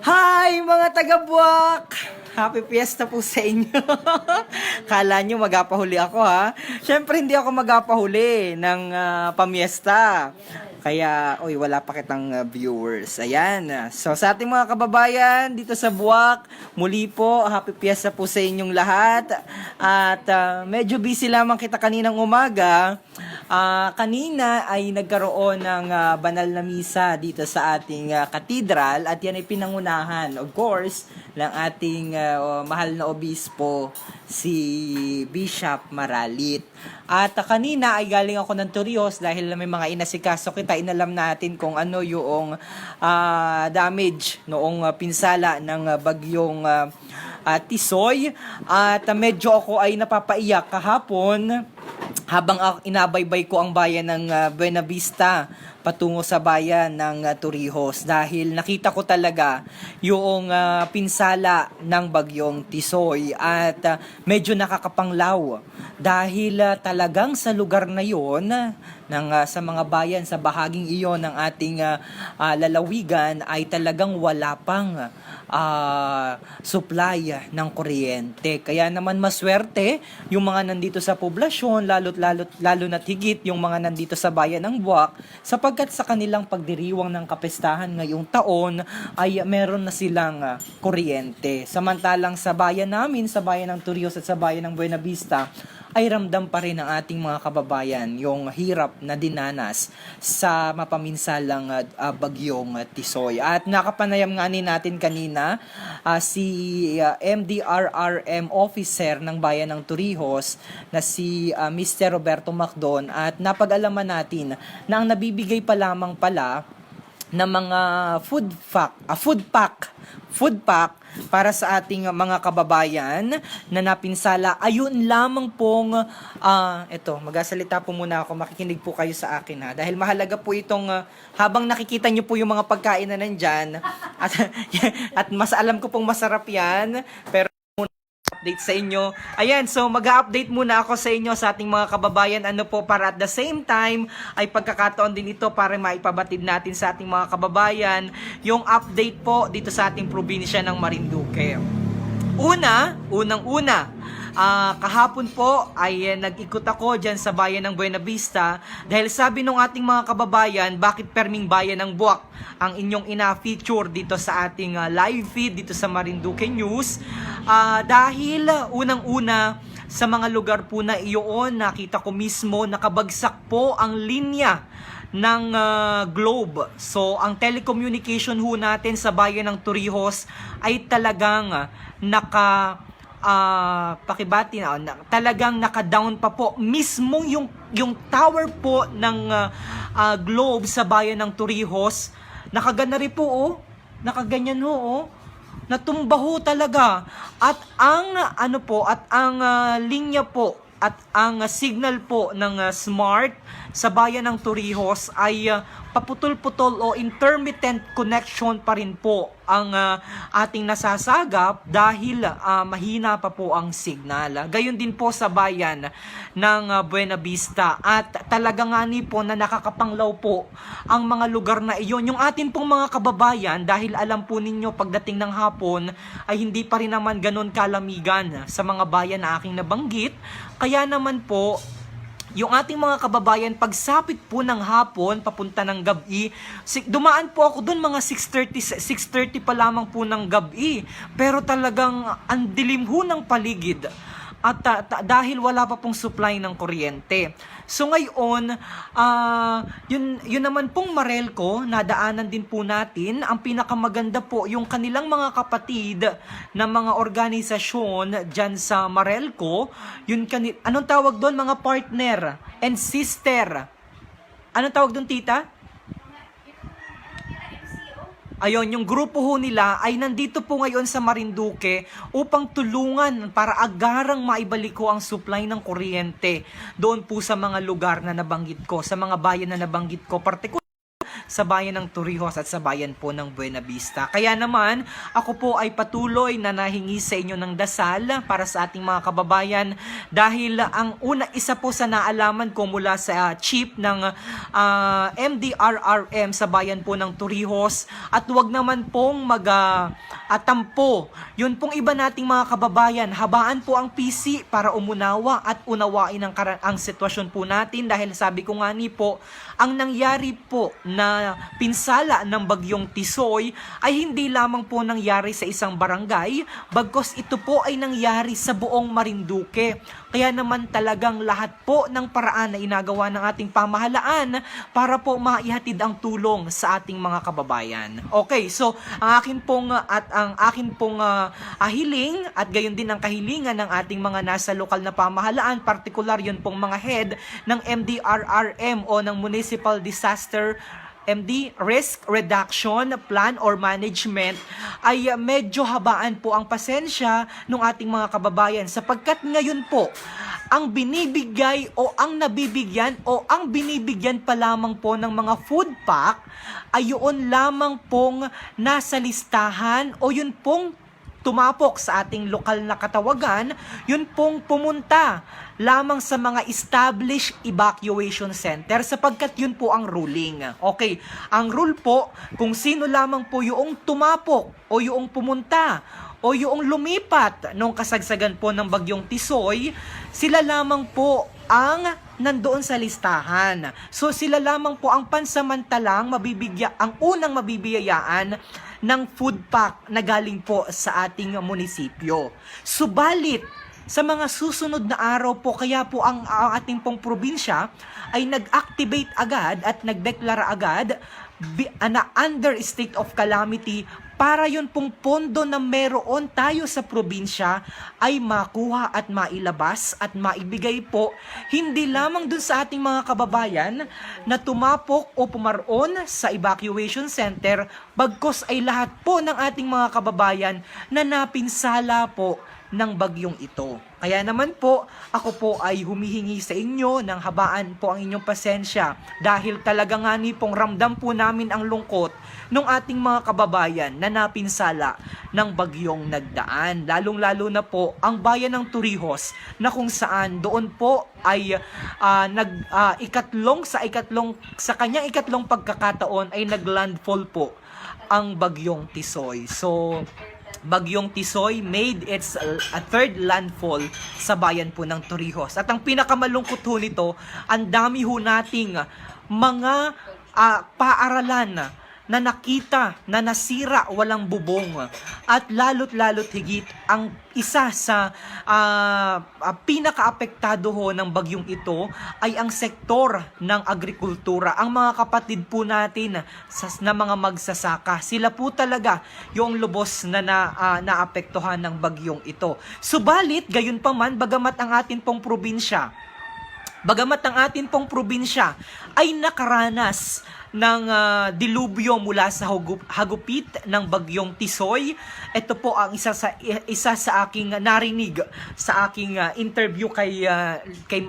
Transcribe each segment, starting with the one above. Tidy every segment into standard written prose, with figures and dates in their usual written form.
Hi mga taga-Buwak! Happy Fiesta po sa inyo. Kala nyo magapahuli ako ha. Siyempre hindi ako magapahuli ng pamiesta. Kaya, wala pa kitang viewers. Ayan. So, sa ating mga kababayan dito sa Buwak, muli po, happy Fiesta po sa inyong lahat. At medyo busy lamang kita kaninang umaga. Kanina ay nagkaroon ng banal na misa dito sa ating katedral at yan ay pinangunahan, of course, ng ating mahal na obispo, si Bishop Maralit. At kanina ay galing ako ng Turios dahil may mga inasikaso kita, inalam natin kung ano yung damage noong pinsala ng bagyong Tisoy. At medyo ako ay napapaiyak kahapon habang inabaybay ko ang bayan ng Buena Vista patungo sa bayan ng Torrijos dahil nakita ko talaga yung pinsala ng bagyong Tisoy at medyo nakakapanglaw dahil talagang sa lugar na yon sa mga bayan sa bahaging iyon ng ating lalawigan ay talagang wala pang supply ng kuryente. Kaya naman maswerte yung mga nandito sa poblasyon, lalo na't higit yung mga nandito sa bayan ng Buwak, sapagkat sa kanilang pagdiriwang ng kapestahan ngayong taon ay meron na silang kuryente. Samantalang sa bayan namin, sa bayan ng Torrijos at sa bayan ng Buena Vista, ay ramdam pa rin ng ating mga kababayan yung hirap na dinanas sa mapaminsalang bagyong Tisoy. At nakapanayam nga natin kanina si MDRRM officer ng bayan ng Torrijos na si Mr. Roberto Macdon at napag-alaman natin na ang nabibigay pa lamang pala na mga food pack para sa ating mga kababayan na napinsala. Ayun lamang pong magasalita po muna ako, makikinig po kayo sa akin ha. Dahil mahalaga po itong habang nakikita nyo po yung mga pagkain na nandyan at mas alam ko pong masarap yan, pero update sa inyo. Ayan, so mag-update muna ako sa inyo sa ating mga kababayan para at the same time ay pagkakataon din ito para maipabatid natin sa ating mga kababayan yung update po dito sa ating probinsya ng Marinduque. Unang-una, kahapon po ay nag-ikot ako dyan sa bayan ng Buena Vista dahil sabi ng ating mga kababayan, bakit perming bayan ng Buwak ang inyong ina-feature dito sa ating live feed dito sa Marinduque News. Dahil unang-una sa mga lugar po na iyon, nakita ko mismo nakabagsak po ang linya ng globe. So, ang telecommunication ho natin sa bayan ng Torrijos ay talagang talagang naka-down pa po. Mismo yung tower po ng globe sa bayan ng Torrijos, nakagana rin po nakaganyan ho natumba ho talaga. At ang linya po at ang signal po ng smart sa bayan ng Torrijos ay paputol-putol o intermittent connection pa rin po ang ating nasasagap dahil mahina pa po ang signal. Gayon din po sa bayan ng Buena Vista at talaga nga po na nakakapanglaw po ang mga lugar na iyon. Yung atin pong mga kababayan, dahil alam po ninyo pagdating ng hapon ay hindi pa rin naman ganon kalamigan sa mga bayan na aking nabanggit. Kaya naman po yung ating mga kababayan, pagsapit po ng hapon, papunta ng gabi, dumaan po ako doon mga 6:30 pa lamang po ng gabi. Pero talagang ang dilim ho ng paligid. At dahil wala pa pong supply ng kuryente. So ngayon, yun naman pong Marelco, nadaanan din po natin. Ang pinakamaganda po, yung kanilang mga kapatid na mga organisasyon dyan sa Marelco, anong tawag doon? Mga partner and sister. Anong tawag doon, tita? Ayon, yung grupo ho nila ay nandito po ngayon sa Marinduque upang tulungan para agarang maibalik ko ang supply ng kuryente doon po sa mga lugar na nabanggit ko, sa mga bayan na nabanggit ko, partikular sa bayan ng Torrijos at sa bayan po ng Buena Vista. Kaya naman, ako po ay patuloy na nahingi sa inyo ng dasal para sa ating mga kababayan dahil ang isa po sa naalaman ko mula sa chief ng MDRRM sa bayan po ng Torrijos at wag naman pong atampo. Yun pong iba nating mga kababayan, habaan po ang PC para umunawa at unawain ang sitwasyon po natin dahil sabi ko nga ni po, ang nangyari po na pinsala ng bagyong Tisoy ay hindi lamang po nangyari sa isang barangay, bagkos ito po ay nangyari sa buong Marinduque. Kaya naman talagang lahat po ng paraan na inagawa ng ating pamahalaan para po maihatid ang tulong sa ating mga kababayan. Okay, so ang akin pong hiling at gayon din ang kahilingan ng ating mga nasa lokal na pamahalaan, partikular yun pong mga head ng MDRRM o ng Municipal Disaster Risk Reduction Plan or Management ay medyo habaan po ang pasensya ng ating mga kababayan sapagkat ngayon po ang binibigay o ang nabibigyan o ang binibigyan pa lamang po ng mga food pack ay yun lamang pong nasa listahan o yun pong tumapok sa ating lokal na katawagan, yun pong pumunta lamang sa mga established evacuation center sapagkat yun po ang ruling. Okay, ang rule po, kung sino lamang po yung tumapok o yung pumunta o yung lumipat nung kasagsagan po ng bagyong Tisoy, sila lamang po ang nandoon sa listahan. So sila lamang po ang pansamantalang ang unang mabibiyayaan ng food pack na galing po sa ating munisipyo. Subalit, sa mga susunod na araw po, kaya po ang ating pong probinsya ay nag-activate agad at nagdeklara agad na under state of calamity para yun pong pondo na meron tayo sa probinsya ay makuha at mailabas at maibigay po hindi lamang dun sa ating mga kababayan na tumapok o pumaroon sa evacuation center, bagkos ay lahat po ng ating mga kababayan na napinsala po ng bagyong ito. Kaya naman po, ako po ay humihingi sa inyo ng habaan po ang inyong pasensya dahil talaga nga ni pong ramdam po namin ang lungkot ng ating mga kababayan na napinsala ng bagyong nagdaan. Lalong-lalo na po ang bayan ng Torrijos na kung saan doon po ay sa kanyang ikatlong pagkakataon ay naglandfall po ang bagyong Tisoy. So, bagyong Tisoy made its third landfall sa bayan po ng Torrijos. At ang pinakamalungkot ho nito, ang dami ho nating mga paaralan na nakita na nasira walang bubong. At lalo't higit ang isa sa pinakaapektado ho ng bagyong ito ay ang sektor ng agrikultura. Ang mga kapatid po natin na mga magsasaka, sila po talaga yung lubos na naapektuhan ng bagyong ito. Subalit, gayon pa man, bagamat ang atin pong probinsya ay nakaranas ng dilubyo mula sa hagupit ng bagyong Tisoy. Ito po ang isa sa aking narinig sa aking interview kay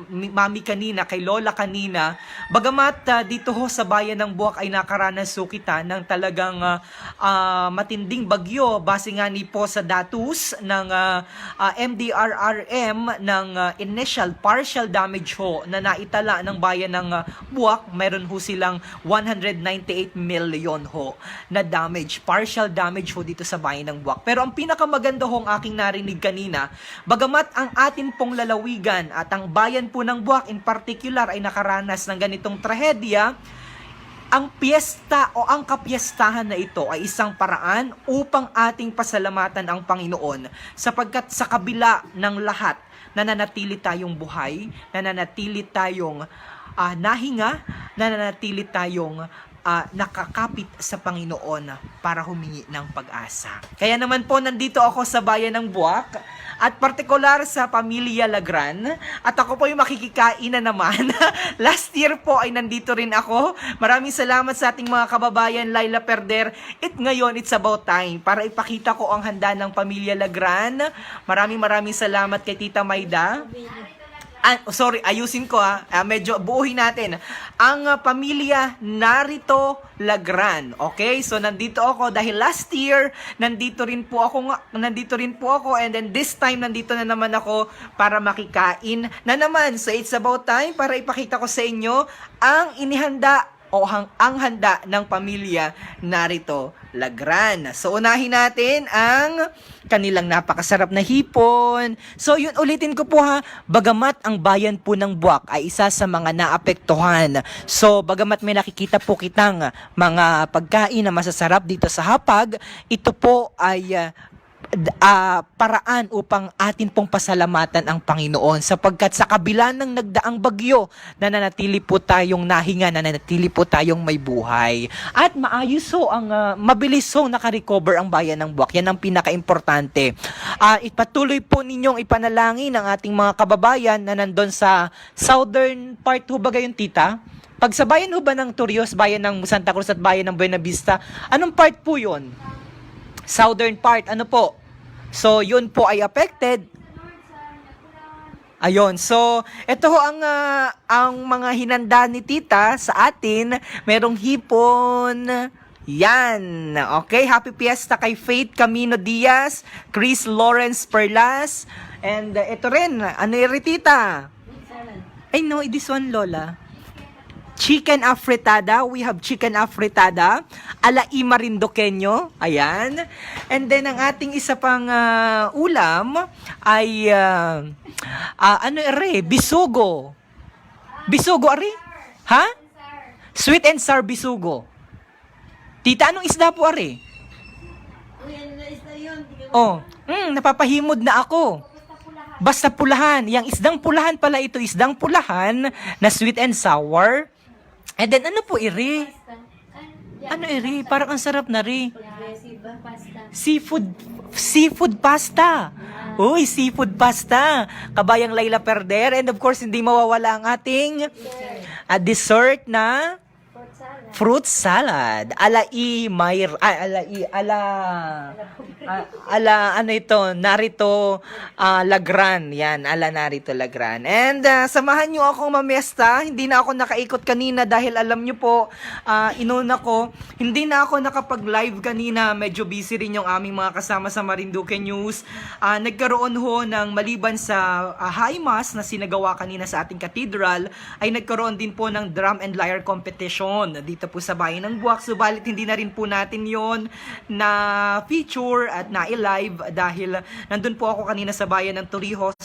Mami kanina, kay Lola kanina. Bagamat dito ho sa bayan ng Buwak ay nakaranas kita ng talagang matinding bagyo base nga ni po sa datos ng MDRRM ng initial partial damage ho na naitala ng bayan ng Buwak. Meron ho silang 198 million ho na damage, partial damage ho dito sa bayan ng Buwak. Pero ang pinakamaganda ho ang aking narinig kanina, bagamat ang atin pong lalawigan at ang bayan po ng Buwak in particular ay nakaranas ng ganitong trahedya, ang piyesta o ang kapiestahan na ito ay isang paraan upang ating pasalamatan ang Panginoon sapagkat sa kabila ng lahat, nananatili tayong buhay, nananatili tayong nahinga, nananatili tayong nakakapit sa Panginoon para humingi ng pag-asa. Kaya naman po nandito ako sa bayan ng Buwak at partikular sa pamilya Lagran at ako po yung makikikain na naman. Last year po ay nandito rin ako. Maraming salamat sa ating mga kababayan Laila Perder. At ngayon it's about time para ipakita ko ang handa ng pamilya Lagran. Maraming salamat kay Tita Mayda. Ayusin ko medyo buuhin natin. Ang pamilya Narito Lagran. Okay? So nandito ako dahil last year nandito rin po ako, and then this time nandito na naman ako para makikain na naman. So it's about time para ipakita ko sa inyo ang inihanda o ang handa ng pamilya Narito Lagran. So unahin natin ang kanilang napakasarap na hipon. So yun, ulitin ko po bagamat ang bayan po ng Buwak ay isa sa mga naapektuhan. So bagamat may nakikita po kitang mga pagkain na masasarap dito sa hapag, ito po ay paraan upang atin pong pasalamatan ang Panginoon, sapagkat sa kabila ng nagdaang bagyo, nananatili po tayong nahinga, nananatili po tayong may buhay. At maayos mabilis nakarecover ang bayan ng Buwak. Yan ang pinaka-importante. Ipatuloy po ninyong ipanalangin ang ating mga kababayan na nandun sa southern part ho ba gayon, tita? Pag sa bayan ho ba ng Turios, bayan ng Santa Cruz at bayan ng Buena Vista, anong part po yun? Southern part, ano po? So, yun po ay affected. Ayun, so, ito ho ang mga hinanda ni tita sa atin. Merong hipon. Yan. Okay, happy fiesta kay Faith Camino Diaz, Chris Lawrence Perlas. And ito rin, ano yung tita? Ay no, this one, Lola. Chicken afritada. We have chicken afritada. Ala Marindoqueño. Ayan. And then, ang ating isa pang ulam ay, bisugo. Bisugo, ari? Ha? Sweet and sour bisugo. Tita, anong isda po, ari? Oh, napapahimod na ako. Basta pulahan. Yang isdang pulahan pala ito, isdang pulahan na sweet and sour. And then, ano po, iri? Ano, iri? Parang ang sarap na, ri. Seafood pasta. Uy, seafood pasta. Kabayang Laila Perder. And of course, hindi mawawala ang ating dessert na fruit salad. Narito Lagran. Yan, Narito Lagran. And samahan nyo akong mamiesta. Hindi na ako nakaikot kanina dahil alam nyo po, inuna ko, hindi na ako nakapag-live kanina. Medyo busy rin yung aming mga kasama sa Marinduque News. Nagkaroon ho ng maliban sa high mass na sinagawa kanina sa ating cathedral, ay nagkaroon din po ng drum and lyre competition dito po sa bayan ng Buwak. Subalit hindi na rin po natin yon na feature at na-live dahil nandun po ako kanina sa bayan ng Torrijos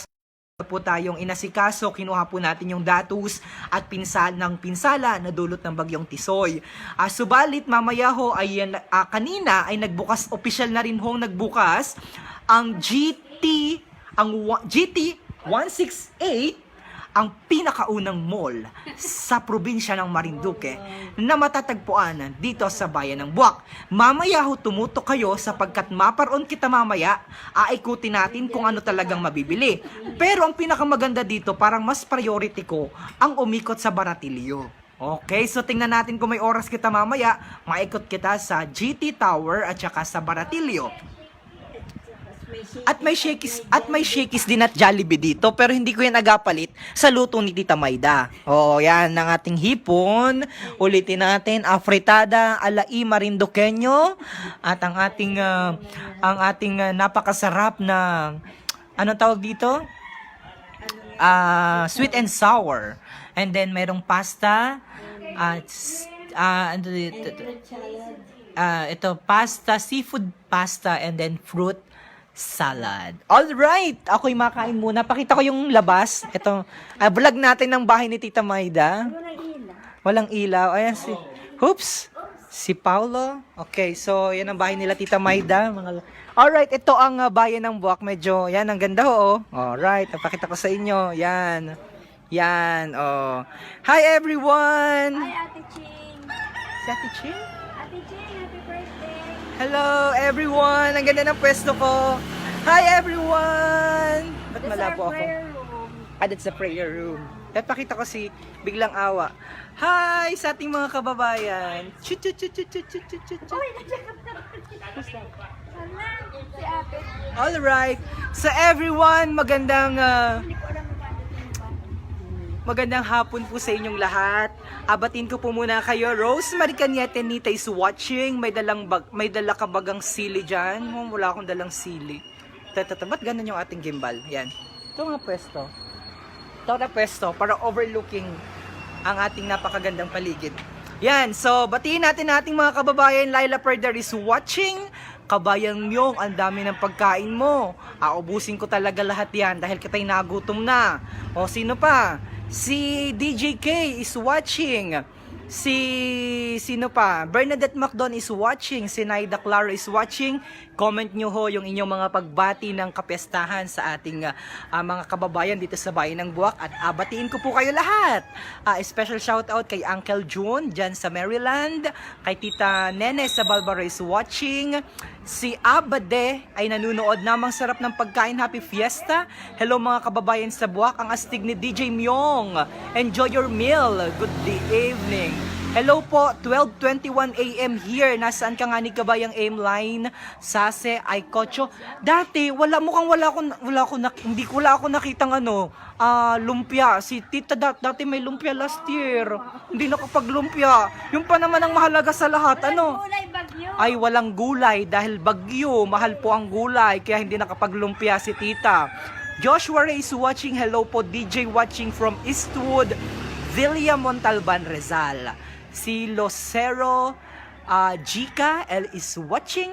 po tayong inasikaso. Kinuha po natin yung datus at pinsala na dulot ng bagyong Tisoy. Subalit mamaya ho ay kanina ay nagbukas, official na rin hong nagbukas ang GT 168, ang pinakaunang mall sa probinsya ng Marinduque na matatagpuan dito sa bayan ng Buwak. Mamaya ho, tumutok kayo sapagkat maparoon kita mamaya, aikutin natin kung ano talagang mabibili. Pero ang pinakamaganda dito, parang mas priority ko ang umikot sa Baratilio. Okay, so tingnan natin kung may oras kita mamaya, maikot kita sa GT Tower at saka sa Baratilio. At may shakies din at Jollibee dito, pero hindi ko yan agapalit sa luto ni Tita Mayda. Oh, yan ang ating hipon. Ulitin natin, afritada ala Marindoqueño at ang ating napakasarap na anong tawag dito? Sweet and sour. And then merong pasta at ito pasta, seafood pasta, and then fruit salad. All right, ako'y makain muna. Pakita ko yung labas. Ito, vlog natin ng bahay ni Tita Mayda. Walang ilaw. Ayan si Paulo. Okay, so yan ang bahay nila Tita Mayda. All right, ito ang bayan ng Buwak. Medyo, yan, ang ganda ho. All right, napakita ko sa inyo. Yan. Yan, oh. Hi everyone! Hi Ate Ching! Si Ate Ching? Ate Ching, happy birthday! Hello everyone! Ang ganda ng pwesto ko! Hi everyone! Ba't malabo ako? Room. That's the prayer room. At pakita ko si Biglang Awa. Hi sa ating mga kababayan! Chut chut chut chut chut chut chut chut. Uy, nagkakap na. Sana, si Ate. Alright! So everyone, magandang... Hindi ko alam kung paano yung ba. magandang hapon po sa inyong lahat. Abatin ko po muna kayo. Rosemary Cañete Nita is watching. May dala ka bagang sili dyan? Wala akong dalang sili. Ba't ganun yung ating gimbal? Yan. Ito nga pwesto. Ito na pwesto para overlooking ang ating napakagandang paligid. Yan. So, batiin natin ating mga kababayan. Laila Perder is watching. Kabayan Myong, ang dami ng pagkain mo. Ubusin ko talaga lahat yan dahil kita'y nagutom na. O, sino pa? Si DJ K is watching. Sino pa? Bernadette Macdon is watching. Si Naida Clara is watching. Comment nyo ho yung inyong mga pagbati ng kapestahan sa ating mga kababayan dito sa Bayan ng Buwak. At batiin ko po kayo lahat. Special shout out kay Uncle June dyan sa Maryland. Kay Tita Nene sa Balbara is watching. Si Abade ay nanunood namang sarap ng pagkain. Happy Fiesta. Hello mga kababayan sa Buwak. Ang astig ni DJ Myong. Enjoy your meal. Good evening. Hello po, 12:21 AM here. Nasaan ka nga ni Kabayang Aim Line? Sase, Aykocho. Dati, wala ako nakitang lumpia. Si Tita dati may lumpia last year. Hindi nakapaglumpia. Yung pa naman ang mahalaga sa lahat. Gulay bagyo. Ay walang gulay dahil bagyo. Mahal po ang gulay kaya hindi nakapaglumpia si Tita. Joshua Ray is watching. Hello po, DJ watching from Eastwood, Villa Montalban, Rizal. Si Lucero Gika L is watching.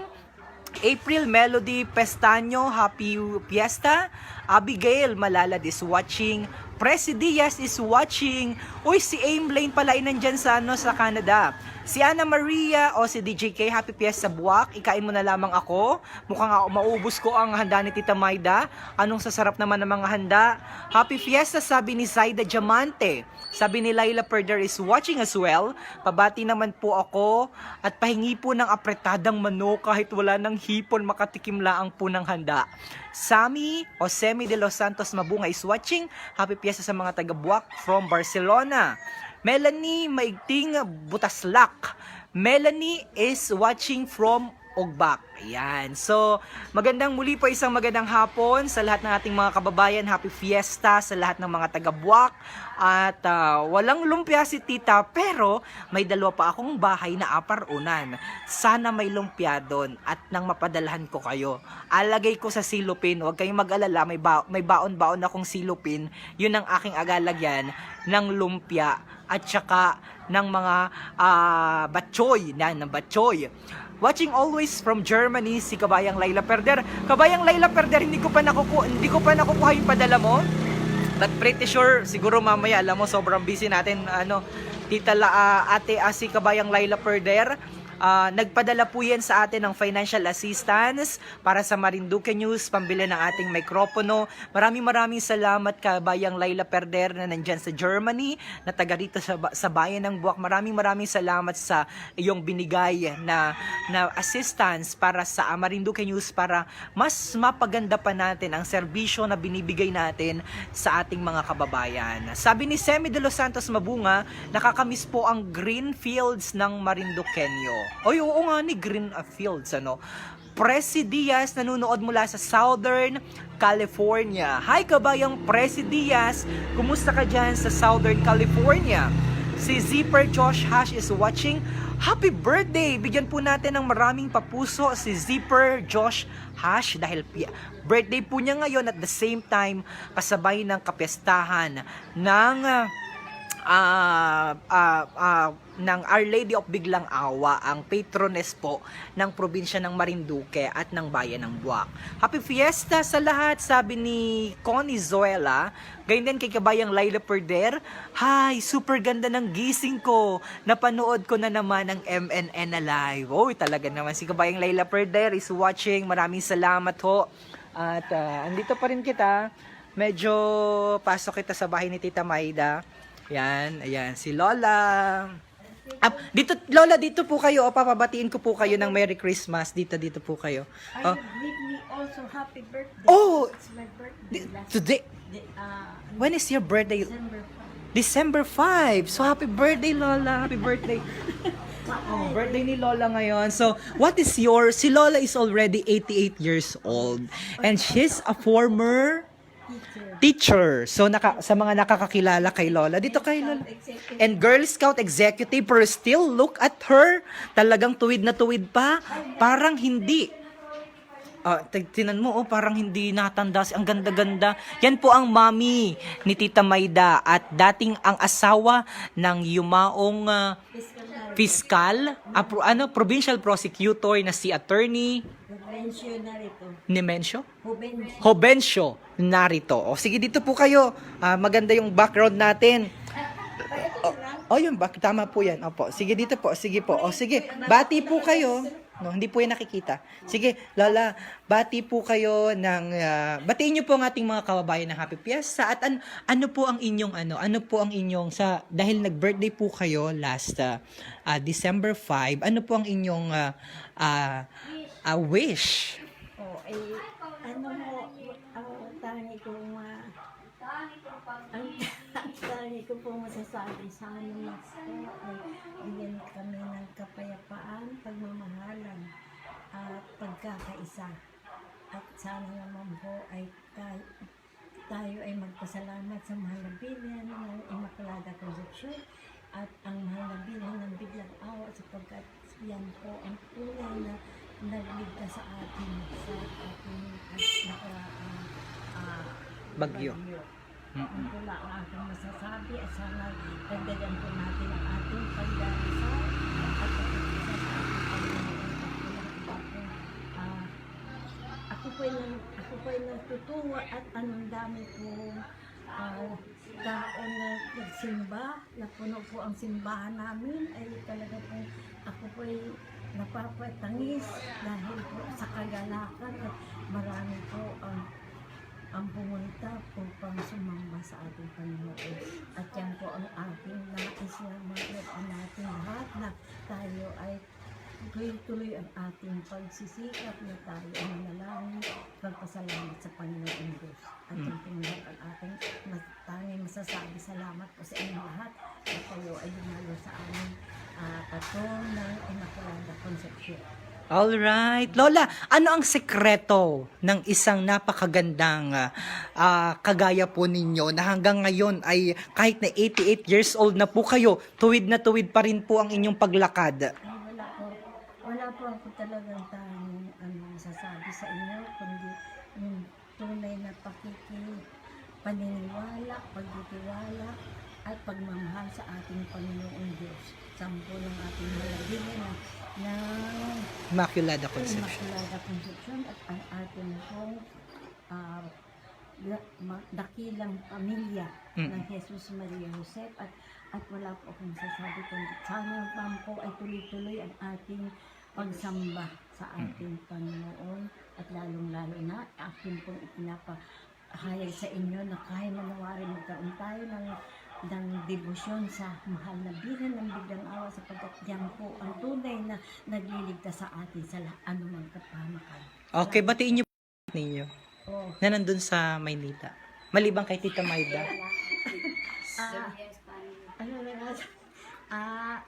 April Melody Pestaño, Happy Fiesta. Abigail Malalad is watching. Presi Diaz is watching. Uy, si Aim Lane pala ay nandyan sa Canada. Si Ana Maria o si DJ K, Happy Fiesta Buwak. Ikain mo na lamang ako. Mukhang maubos ko ang handa ni Tita Maida. Anong sasarap naman ng mga handa? Happy Fiesta, sabi ni Zaida Diamante. Sabi ni Laila Perder is watching as well. Pabati naman po ako at pahingi po ng apretadang manok kahit wala ng hipon, makatikim laang po ng handa. Sami o Semi de los Santos Mabunga is watching. Happy Fiesta sa mga taga-Buwak from Barcelona. Melanie Maigting Butaslak. Melanie is watching from Ogbak. Ayan. So, magandang muli po, isang magandang hapon sa lahat ng ating mga kababayan. Happy Fiesta sa lahat ng mga taga-Buwak. At walang lumpia si Tita, pero may dalawa pa akong bahay na aparunan. Sana may lumpia doon at nang mapadalhan ko kayo. Alagay ko sa silupin. Huwag kayong mag-alala, may baon-baon akong silupin. Yun ang aking agalagyan ng lumpia at saka ng mga batchoy. Ng batchoy. Watching always from Germany, si Kabayang Laila Perder. Kabayang Laila Perder, hindi ko pa nakukuha yung padala mo. But pretty sure, siguro mamaya, alam mo, sobrang busy natin. Si Kabayang Laila Perder. Nagpadala po yan sa atin ng financial assistance para sa Marinduque News, pambili ng ating mikropono. Maraming salamat Kabayang Laila Perder na nandyan sa Germany, na taga rito sa Bayan ng Buwak. Maraming salamat sa iyong binigay na assistance para sa Marinduque News para mas mapaganda pa natin ang serbisyo na binibigay natin sa ating mga kababayan. Sabi ni Semi de los Santos Mabunga, nakakamiss po ang green fields ng Marinduqueño. Oy, oo nga ni Green Fields, Presi Diaz, nanunood mula sa Southern California. Hi, Kabayang Presi Diaz. Kumusta ka dyan sa Southern California? Si Zipper Josh Hash is watching. Happy birthday! Bigyan po natin ng maraming papuso si Zipper Josh Hash dahil birthday po niya ngayon at the same time kasabay ng kapestahan ng Our Lady of Biglang Awa, ang patroness po ng probinsya ng Marinduque at ng Bayan ng Buwak. Happy Fiesta sa lahat, sabi ni Connie Zoela. Ganyan din kay Kabayang Laila Perder. Hi, super ganda ng gising ko. Napanood ko na naman ang MNN na live. Oh, talaga naman si Kabayang Laila Perder is watching. Maraming salamat ho. At andito pa rin kita. Medyo pasok kita sa bahay ni Tita Maida. Yan, ayan, si Lola. Lola, dito po kayo. Papabatiin ko po kayo ng Merry Christmas. Dito po kayo. Give me also happy birthday. Oh! It's my birthday. Today? When is your birthday? December 5. So, happy birthday, Lola. Happy birthday. Birthday ni Lola ngayon. So, si Lola is already 88 years old. And she's a former Teacher. So, sa mga nakakakilala kay Lola, dito kay Lola. And Girl Scout Executive, pero still, look at her. Talagang tuwid na tuwid pa. Parang hindi. Tinan mo, parang hindi natanda. Ang ganda-ganda. Yan po ang mami ni Tita Mayda at dating ang asawa ng yumaong fiscal, provincial prosecutor na si Attorney Nemensio? Hobencio narito. O sige, dito po kayo. Maganda yung background natin. Yun, tama po yan. Opo. Sige, dito po. Sige po. O sige, bati po kayo. No, hindi po yan nakikita. Sige, Lola, bati po kayo ng batiin niyo po ang ating mga kababayan ng Happy Fiesta at ano po ang inyong dahil nag-birthday po kayo last December 5, ano po ang inyong wish? Tangi ko po masasabi sa amin ay bigyan kami ng kapayapaan, pagmamahalan at pagkakaisa. At sana naman po ay tayo ay magpasalamat sa mahal na bilhin ng Immaculada Concepcion at ang mahal na bilhin ng biglang awa sapagkat yan po ang tunay na nagligtas sa atin sa ating Bagyo. Ang pula ang aking masasabi at sana dagdagan po natin ang ating pagdarasal at pagkakisa sa ating Panginoon at ako po ay natutuwa at anong dami po tao na nagsimba, na puno po ang simbahan namin ay talaga po ako po ay napapatangis dahil po sa kagalakan at marami po ang pumunta upang sumamba sa ating Panginoon. At yan po ang ating nais na maglaban natin lahat na tayo ay tuloy-tuloy ang ating pagsisikap na tayo ay manalangin, pagpasalamat sa Panginoon Diyos. At yan po ang ating tanging masasabi. Salamat po sa inyong lahat at kayo ay lumalo sa aming patong ng Immaculada Concepcion. Alright. Lola, ano ang sekreto ng isang napakagandang kagaya po ninyo na hanggang ngayon ay kahit na 88 years old na po kayo, tuwid na tuwid pa rin po ang inyong paglakad? Wala po ako talagang tanging masasabi sa inyo, kundi yung tunay na paniniwala, pagtitiwala, at pagmamahal sa ating Panginoong Diyos. Sampo ng ating malagili na Immaculada Concepcion. Immaculada Concepcion at ang ating pong dakilang pamilya ng Jesus Maria Josep at wala po akong masasabi kundi sana naman po ay tuloy-tuloy ang ating pagsamba sa ating Panginoon at lalong-lalo na aking pong ipinapahayag sa inyo na kahit manawarin magkaroon tayo ng debosyon sa mahal na bilang ng biglang awa sapagkat yan po ang tunay na nagliligtas sa atin sa anumang kapahamakan. Okay, batiin niyo po ninyo na nandun sa Maynila. Maliban kay Tita Mayda.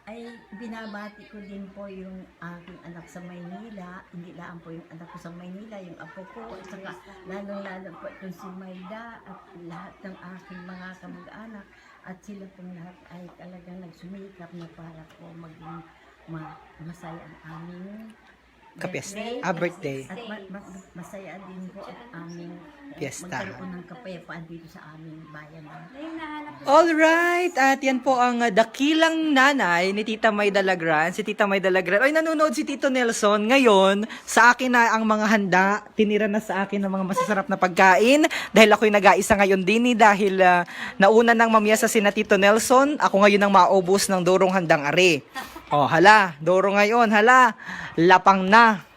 Ay binabati ko din po yung aking anak sa Maynila. Hindi lang po yung anak ko sa Maynila, yung apo ko, at saka lalong-lalo po itong si Mayda at lahat ng aking mga kamag-anak. At sila pong lahat ay talagang nagsumikap na para po maging masaya ang aming birthday. At masaya din po ang aming Fiesta. magkaroon ng kapayapaan dito sa aming bayan. Alright, at yan po ang dakilang nanay ni Tita Mayda Lagran. Si Tita Mayda Lagran. Ay, nanonood si Tito Nelson. Ngayon, sa akin na ang mga handa. Tinira na sa akin ng mga masasarap na pagkain. Dahil ako'y nag-aisa ngayon din dahil nauna nang mamiyasa si na Tito Nelson. Ako ngayon ang maubos ng durong handang are. Hala, duro ngayon, hala. Lapang na.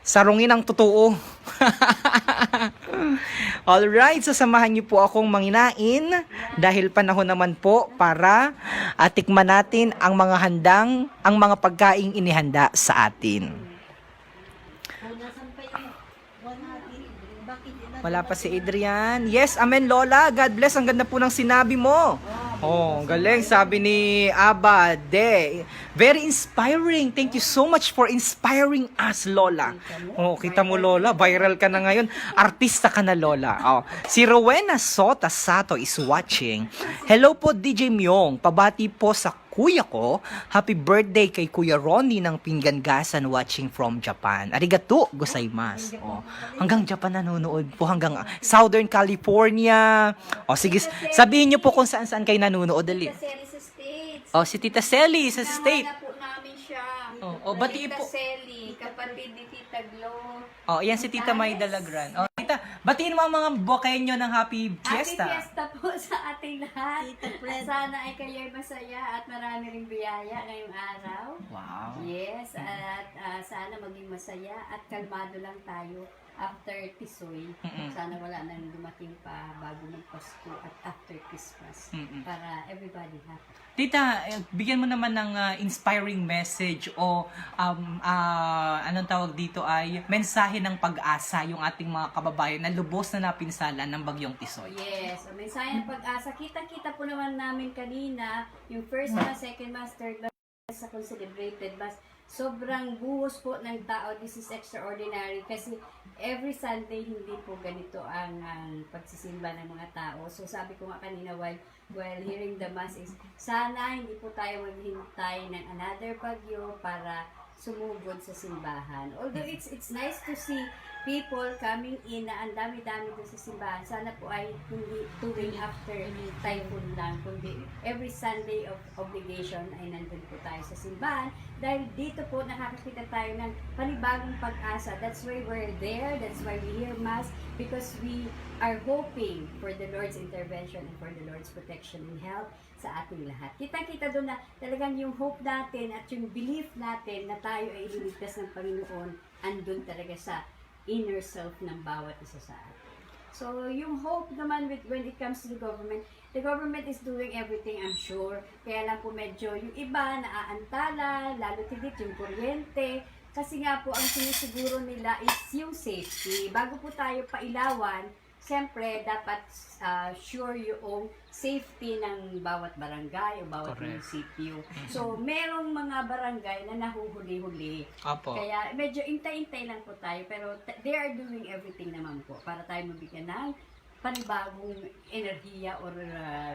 Sarungin ang totoo. Alright, sasamahan niyo po akong manginain dahil panahon naman po para tikman natin ang mga pagkaing inihanda sa atin. Wala pa si Adrian. Yes, amen Lola. God bless. Ang ganda po ng sinabi mo. Oh, galing. Sabi ni Aba De. Very inspiring. Thank you so much for inspiring us, Lola. Oh, kita mo, Lola. Viral ka na ngayon. Artista ka na, Lola. Oh. Si Rowena Sota Sato is watching. Hello po, DJ Myong. Pabati po sa kuya ko. Happy birthday kay Kuya Ronnie ng Pinggangasan watching from Japan. Arigato gozaimasu. Oh, hanggang Japan nanonood po, hanggang Southern California. Oh, sige, sabihin niyo po kung saan-saan kayo nanonood. Dali. Tita Selly sa States. Oh, si Tita Selly sa state. Nahanap po namin siya. Oh, batiin Tita po. Selly, kapatid ni Tita Glo. Oh, yan si Tita Mayda Lagran. Oh, Tita, batiin mo ang mga bokenyo ng Happy Fiesta. Happy Fiesta po sa ating lahat. Sana ay kayo'y masaya at marami ring biyaya ngayong araw. Wow. Yes, at sana maging masaya at kalmado lang tayo after Tisoy. Sana wala nang dumating pa bago ng Pasko at after Christmas. Para everybody happy. Tita, bigyan mo naman ng inspiring message o anong tawag dito ay mensahe ng pag-asa yung ating mga kababayan na lubos na napinsala ng bagyong Tisoy. Yes, may sayang pag-asa. Kita-kita po naman namin kanina yung first mass, second mass, third mass sa celebrated mass. Sobrang buhos po ng tao. This is extraordinary kasi every Sunday hindi po ganito ang pagsisimba ng mga tao. So sabi ko nga kanina while hearing the mass is sana hindi po tayo maghintay ng another bagyo para sumugod sa simbahan. Although it's nice to see people coming in na ang dami-dami doon sa simbahan. Sana po ay hindi tuwing after typhoon lang, kundi every Sunday of obligation ay nandun po tayo sa simbahan. Dahil dito po nakakakita tayo ng panibagong pag-asa. That's why we're there. That's why we hear Mass. Because we are hoping for the Lord's intervention and for the Lord's protection and help sa ating lahat. Kita-kita doon na talagang yung hope natin at yung belief natin na tayo ay ililigtas ng Panginoon andun talaga sa inner self ng bawat isa sa atin. So, yung hope naman when it comes to the government is doing everything, I'm sure. Kaya lang po medyo yung iba naaantala, lalo tigit yung kuryente. Kasi nga po, ang sinisiguro nila is yung safety. Bago po tayo pailawan, siyempre, dapat sure yung safety ng bawat barangay o bawat munisipyo. So, merong mga barangay na nahuhuli-huli. Apo. Kaya medyo intay-intay lang po tayo, pero they are doing everything naman po para tayo mabigyan ng panibagong enerhiya or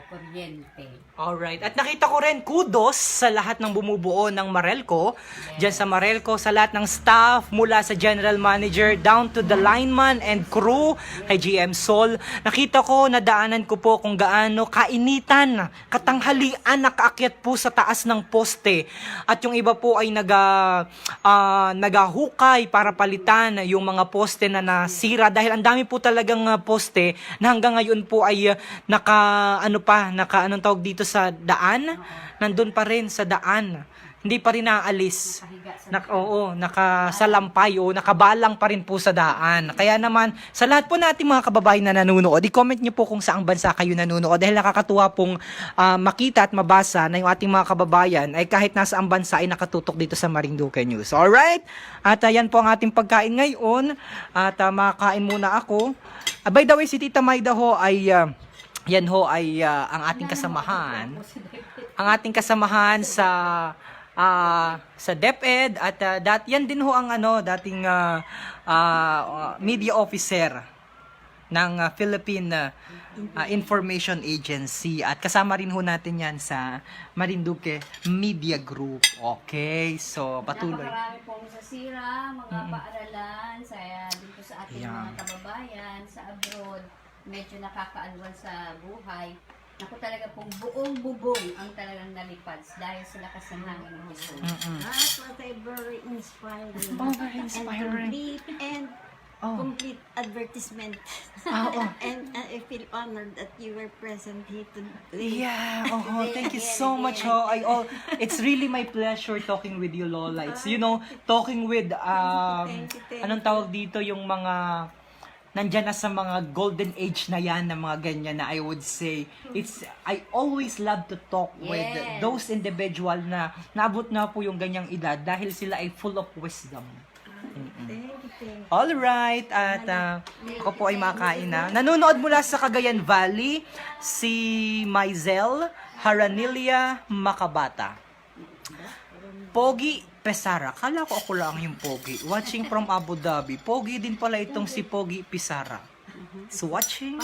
kuryente. Alright. At nakita ko rin, kudos sa lahat ng bumubuo ng Marelco. Diyan sa Marelco, sa lahat ng staff, mula sa general manager down to the lineman and crew, kay GM Sol. Nakita ko, nadaanan ko po kung gaano kainitan, katanghalian, nakaakyat po sa taas ng poste. At yung iba po ay nagahukay para palitan yung mga poste na nasira. Dahil ang dami po talagang poste na hanggang ngayon po ay anong tawag dito sa daan, nandun pa rin sa daan, hindi pa rin naalis, nakasalampay o nakabalang pa rin po sa daan. Kaya naman sa lahat po nating mga kababayan na nanonood, i-comment nyo po kung saang bansa kayo nanonood, dahil nakakatuwa pong makita at mabasa na yung ating mga kababayan ay kahit nasa ang bansa ay nakatutok dito sa Marinduque News. Alright? At yan po ang ating pagkain ngayon at makakain muna ako. By the way, si Tita Mayda ho ay yan ho ay ang ating kasamahan. Ang ating kasamahan sa DepEd at yan din ho ang dating media officer ng Philippine Information Agency, at kasama rin ho natin yan sa Marinduque Media Group. Okay, so patuloy. Napakarami pong sasira, mga paaralan, dito sa ating mga kababayan, sa abroad, medyo nakakaalwan sa buhay. Naku, talaga pong buong bubong ang talagang nalipad dahil sa lakas ng hangin ng Diyos. That was a very inspiring. Oh, very inspiring. Complete advertisement. And I feel honored that you were present here today. Yeah, thank you so much. It's really my pleasure talking with you, Lola. It's, talking with, anong tawag dito, yung mga, nandyan na sa mga golden age na yan, na mga ganyan na I would say. I always love to talk with those individual na naabot na po yung ganyang edad dahil sila ay full of wisdom. Thank you. Alright, at ako po ay makain na. Nanonood mula sa Cagayan Valley, si Maizel Haranilia Makabata. Pogi Pesara. Kala ko ako lang yung Pogi. Watching from Abu Dhabi. Pogi din pala itong si Pogi Pesara. So watching.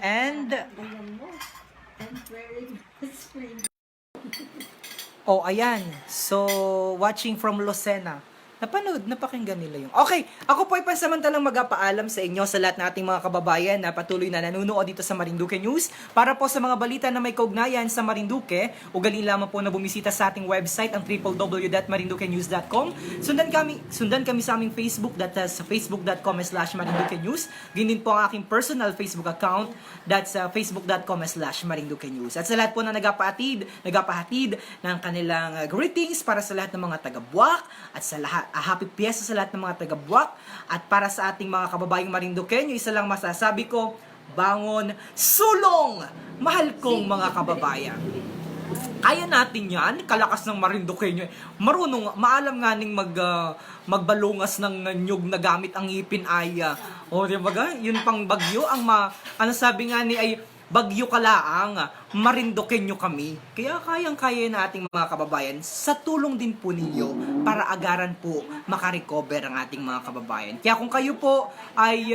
And oh, ayan. So, watching from Lucena. Napakinggan nila yung. Okay, ako po ay pansamantalang magpapaalam sa inyo sa lahat ng ating mga kababayan na patuloy na nanonood dito sa Marinduque News. Para po sa mga balita na may kaugnayan sa Marinduque, ugaling lamang po na bumisita sa ating website ang www.marinduquenews.com. Sundan kami sa aming Facebook, that's facebook.com/marinduquenews. Ganyan din po ang aking personal Facebook account, that's facebook.com/marinduquenews. At sa lahat po na nagapahatid ng kanilang greetings para sa lahat ng mga taga-Buwak at sa lahat happy Fiesta sa lahat ng mga taga-Buwak at para sa ating mga kababayang Marinduqueño, isa lang masasabi ko, bangon, sulong! Mahal kong mga kababayan. Kaya natin yan, kalakas ng Marinduqueño. Marunong, maalam nga ning magbalungas ng nyug na gamit ang ngipin ay, diba yun pang bagyo, ano sabi nga ni ay, bagyo kalaang, Marinduqueño kami. Kaya kayang-kaya na ating mga kababayan sa tulong din po ninyo para agaran po makarecover ang ating mga kababayan. Kaya kung kayo po ay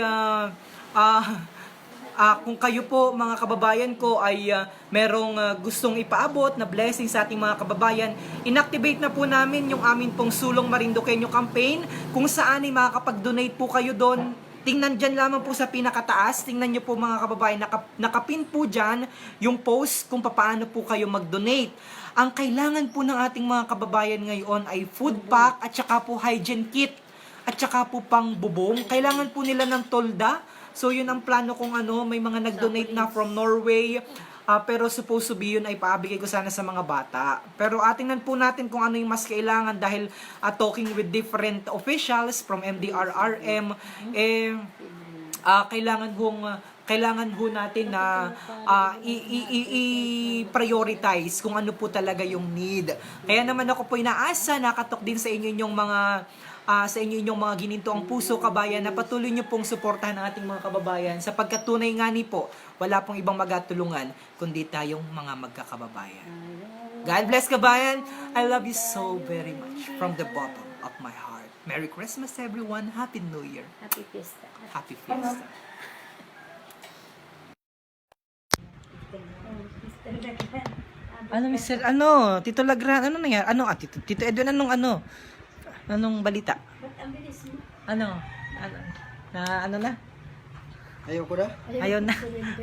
kung kayo po mga kababayan ko ay merong gustong ipaabot na blessing sa ating mga kababayan, inactivate na po namin yung amin pong Sulong Marinduqueño campaign kung saan ay makakapag-donate po kayo doon. Tingnan dyan lamang po sa pinakataas. Tingnan nyo po mga kababayan, nakapin po dyan yung post kung paano po kayo mag-donate. Ang kailangan po ng ating mga kababayan ngayon ay food pack at saka po hygiene kit at saka po pang bubong. Kailangan po nila ng tolda. So yun ang plano kung may mga nag-donate na from Norway. Pero supposed to be yun ay paabigay ko sana sa mga bata. Pero tingnan po natin kung ano yung mas kailangan dahil talking with different officials from MDRRM, kailangan ho natin na i-prioritize kung ano po talaga yung need. Kaya naman ako po inaasa, nakatok din sa inyo yung mga mga ginintoang puso kabayan na patuloy nyo pong suportahan ng ating mga kababayan sapagkat tunay nga ni po, wala pong ibang magatulungan kundi tayong mga magkakababayan. God bless kabayan. I love you so very much from the bottom of my heart. Merry Christmas everyone. Happy New Year. Happy Fiesta. Happy Fiesta. Mr. Tito Lagran, ano nangyari? Tito Edwin, anong balita? Ba't ang bilis mo? Ano na? Ayoko na. Ayaw na.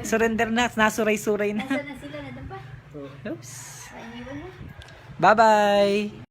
Surrender na. Nasuray-suray na. Nasaan na sila? Nandun pa? Oops. Ay, iniwan na. Bye-bye.